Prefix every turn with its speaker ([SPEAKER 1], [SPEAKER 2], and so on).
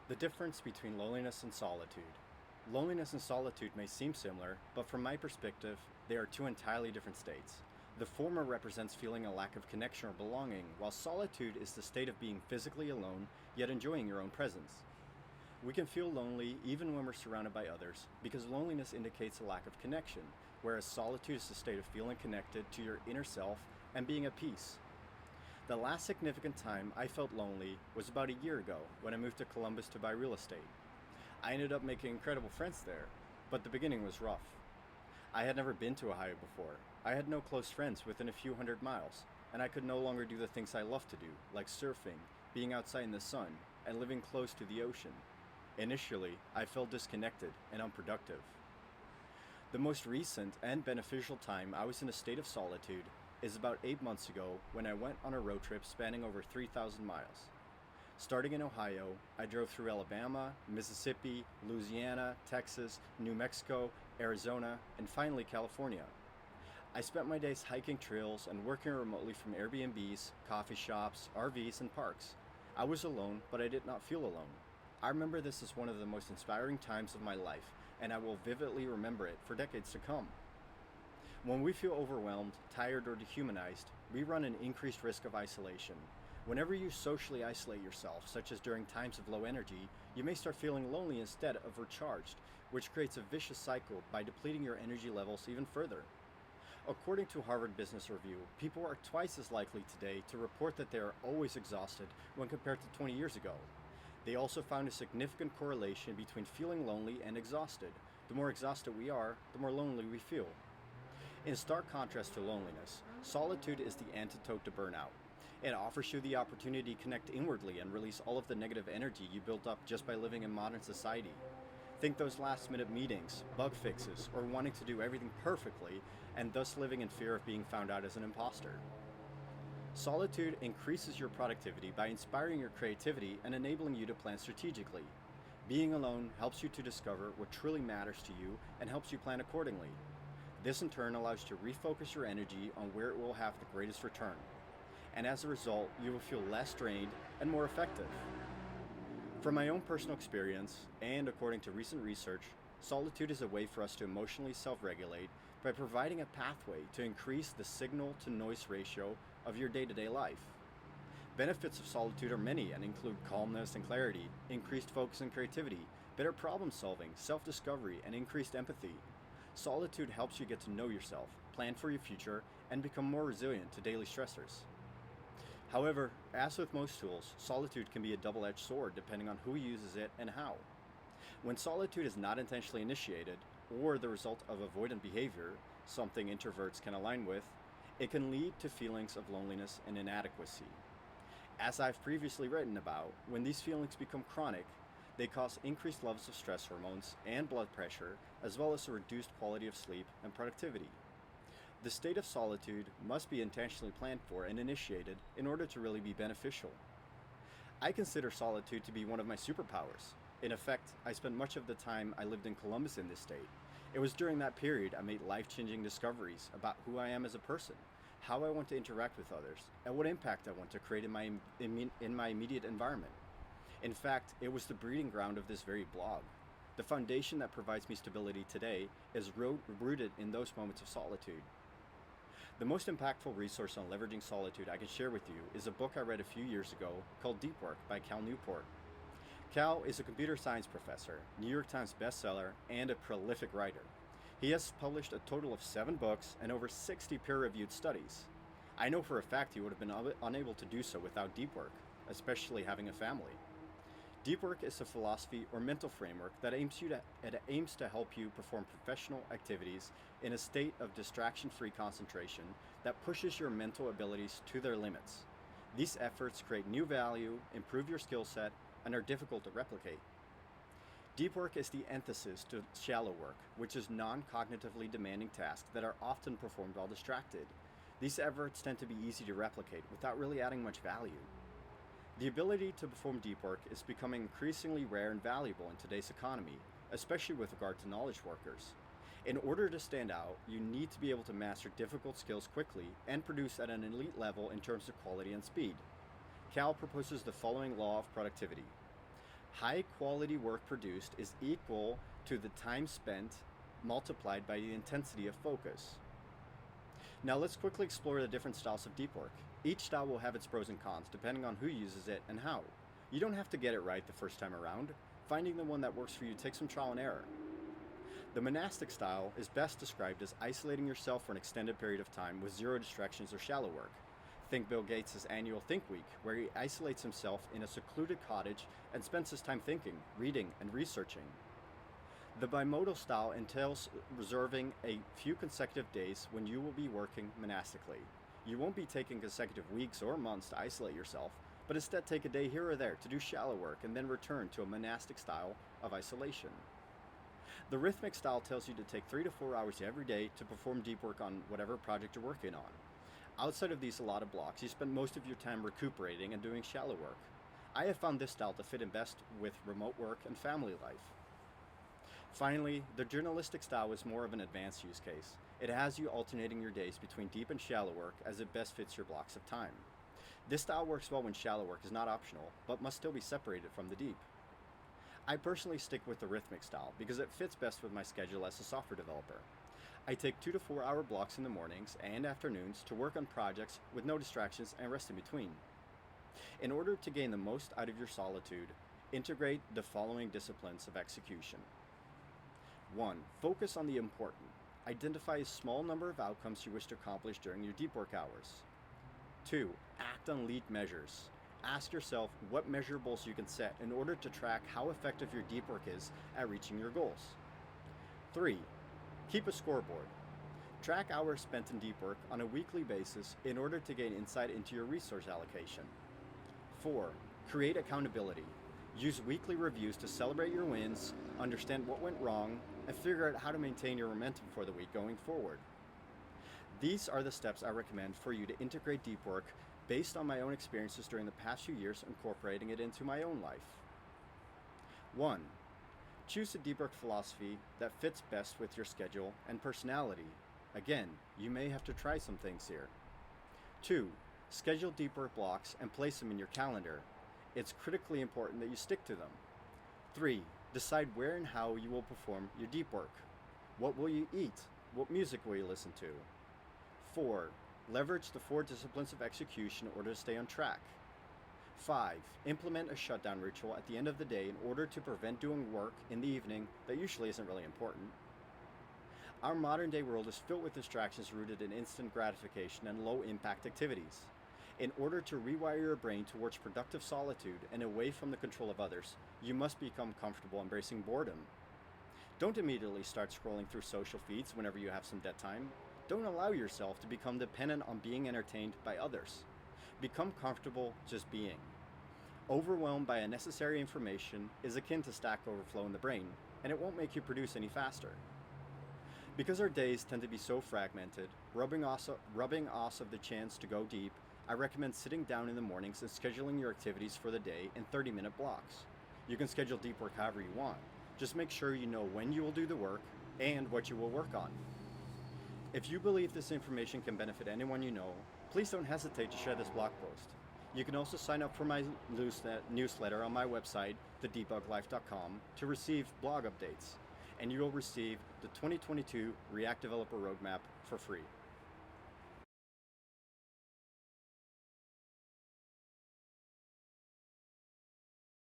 [SPEAKER 1] The difference between loneliness and solitude. Loneliness and solitude may seem similar, but from my perspective, they are two entirely different states. The former represents feeling a lack of connection or belonging, while solitude is the state of being physically alone, yet enjoying your own presence. We can feel lonely even when we're surrounded by others, because loneliness indicates a lack of connection, whereas solitude is the state of feeling connected to your inner self and being at peace. The last significant time I felt lonely was about a year ago when I moved to Columbus to buy real estate. I ended up making incredible friends there, but the beginning was rough. I had never been to Ohio before. I had no close friends within a few hundred miles, and I could no longer do the things I love to do, like surfing, being outside in the sun, and living close to the ocean. Initially, I felt disconnected and unproductive. The most recent and beneficial time I was in a state of solitude is about 8 months ago when I went on a road trip spanning over 3,000 miles. Starting in Ohio, I drove through Alabama, Mississippi, Louisiana, Texas, New Mexico, Arizona, and finally California. I spent my days hiking trails and working remotely from Airbnbs, coffee shops, RVs, and parks. I was alone, but I did not feel alone. I remember this as one of the most inspiring times of my life, and I will vividly remember it for decades to come. When we feel overwhelmed, tired, or dehumanized, we run an increased risk of isolation. Whenever you socially isolate yourself, such as during times of low energy, you may start feeling lonely instead of recharged, which creates a vicious cycle by depleting your energy levels even further. According to Harvard Business Review, people are twice as likely today to report that they are always exhausted when compared to 20 years ago. They also found a significant correlation between feeling lonely and exhausted. The more exhausted we are, the more lonely we feel. In stark contrast to loneliness, solitude is the antidote to burnout. It offers you the opportunity to connect inwardly and release all of the negative energy you built up just by living in modern society. Think those last minute meetings, bug fixes, or wanting to do everything perfectly, and thus living in fear of being found out as an imposter. Solitude increases your productivity by inspiring your creativity and enabling you to plan strategically. Being alone helps you to discover what truly matters to you and helps you plan accordingly. This in turn allows you to refocus your energy on where it will have the greatest return. And as a result, you will feel less drained and more effective. From my own personal experience, and according to recent research, solitude is a way for us to emotionally self-regulate by providing a pathway to increase the signal-to-noise ratio of your day-to-day life. Benefits of solitude are many and include calmness and clarity, increased focus and creativity, better problem solving, self-discovery, and increased empathy. Solitude helps you get to know yourself, plan for your future, and become more resilient to daily stressors. However, as with most tools, solitude can be a double-edged sword depending on who uses it and how. When solitude is not intentionally initiated, or the result of avoidant behavior, something introverts can align with, it can lead to feelings of loneliness and inadequacy. As I've previously written about, when these feelings become chronic, they cause increased levels of stress hormones and blood pressure, as well as a reduced quality of sleep and productivity. The state of solitude must be intentionally planned for and initiated in order to really be beneficial. I consider solitude to be one of my superpowers. In effect, I spent much of the time I lived in Columbus in this state. It was during that period I made life-changing discoveries about who I am as a person, how I want to interact with others, and what impact I want to create in my immediate environment. In fact, it was the breeding ground of this very blog. The foundation that provides me stability today is rooted in those moments of solitude. The most impactful resource on leveraging solitude I can share with you is a book I read a few years ago called Deep Work by Cal Newport. Cal is a computer science professor, New York Times bestseller, and a prolific writer. He has published a total of 7 books and over 60 peer-reviewed studies. I know for a fact he would have been unable to do so without Deep Work, especially having a family. Deep work is a philosophy or mental framework that aims to help you perform professional activities in a state of distraction-free concentration that pushes your mental abilities to their limits. These efforts create new value, improve your skill set, and are difficult to replicate. Deep work is the antithesis to shallow work, which is non-cognitively demanding tasks that are often performed while distracted. These efforts tend to be easy to replicate without really adding much value. The ability to perform deep work is becoming increasingly rare and valuable in today's economy, especially with regard to knowledge workers. In order to stand out, you need to be able to master difficult skills quickly and produce at an elite level in terms of quality and speed. Cal proposes the following law of productivity. High quality work produced is equal to the time spent multiplied by the intensity of focus. Now let's quickly explore the different styles of deep work. Each style will have its pros and cons depending on who uses it and how. You don't have to get it right the first time around. Finding the one that works for you takes some trial and error. The monastic style is best described as isolating yourself for an extended period of time with zero distractions or shallow work. Think Bill Gates' annual Think Week, where he isolates himself in a secluded cottage and spends his time thinking, reading, and researching. The bimodal style entails reserving a few consecutive days when you will be working monastically. You won't be taking consecutive weeks or months to isolate yourself, but instead take a day here or there to do shallow work and then return to a monastic style of isolation. The rhythmic style tells you to take 3 to 4 hours every day to perform deep work on whatever project you're working on. Outside of these allotted blocks, you spend most of your time recuperating and doing shallow work. I have found this style to fit in best with remote work and family life. Finally, the journalistic style is more of an advanced use case. It has you alternating your days between deep and shallow work as it best fits your blocks of time. This style works well when shallow work is not optional, but must still be separated from the deep. I personally stick with the rhythmic style because it fits best with my schedule as a software developer. I take 2 to 4 hour blocks in the mornings and afternoons to work on projects with no distractions and rest in between. In order to gain the most out of your solitude, integrate the following disciplines of execution. 1. Focus on the important. Identify a small number of outcomes you wish to accomplish during your deep work hours. 2. Act on lead measures. Ask yourself what measurables you can set in order to track how effective your deep work is at reaching your goals. 3. Keep a scoreboard. Track hours spent in deep work on a weekly basis in order to gain insight into your resource allocation. 4. Create accountability. Use weekly reviews to celebrate your wins, understand what went wrong, and figure out how to maintain your momentum for the week going forward. These are the steps I recommend for you to integrate deep work based on my own experiences during the past few years, incorporating it into my own life. 1. Choose a deep work philosophy that fits best with your schedule and personality. Again, you may have to try some things here. 2. Schedule deep work blocks and place them in your calendar. It's critically important that you stick to them. 3. Decide where and how you will perform your deep work. What will you eat? What music will you listen to? 4. Leverage the 4 disciplines of execution in order to stay on track. 5. Implement a shutdown ritual at the end of the day in order to prevent doing work in the evening that usually isn't really important. Our modern day world is filled with distractions rooted in instant gratification and low impact activities. In order to rewire your brain towards productive solitude and away from the control of others, you must become comfortable embracing boredom. Don't immediately start scrolling through social feeds whenever you have some dead time. Don't allow yourself to become dependent on being entertained by others. Become comfortable just being. Overwhelmed by unnecessary information is akin to Stack Overflow in the brain, and it won't make you produce any faster. Because our days tend to be so fragmented, rubbing off of the chance to go deep, I recommend sitting down in the mornings and scheduling your activities for the day in 30-minute blocks. You can schedule deep work however you want. Just make sure you know when you will do the work and what you will work on. If you believe this information can benefit anyone you know, please don't hesitate to share this blog post. You can also sign up for my newsletter on my website, thedebuglife.com, to receive blog updates, and you will receive the 2022 React Developer Roadmap for free.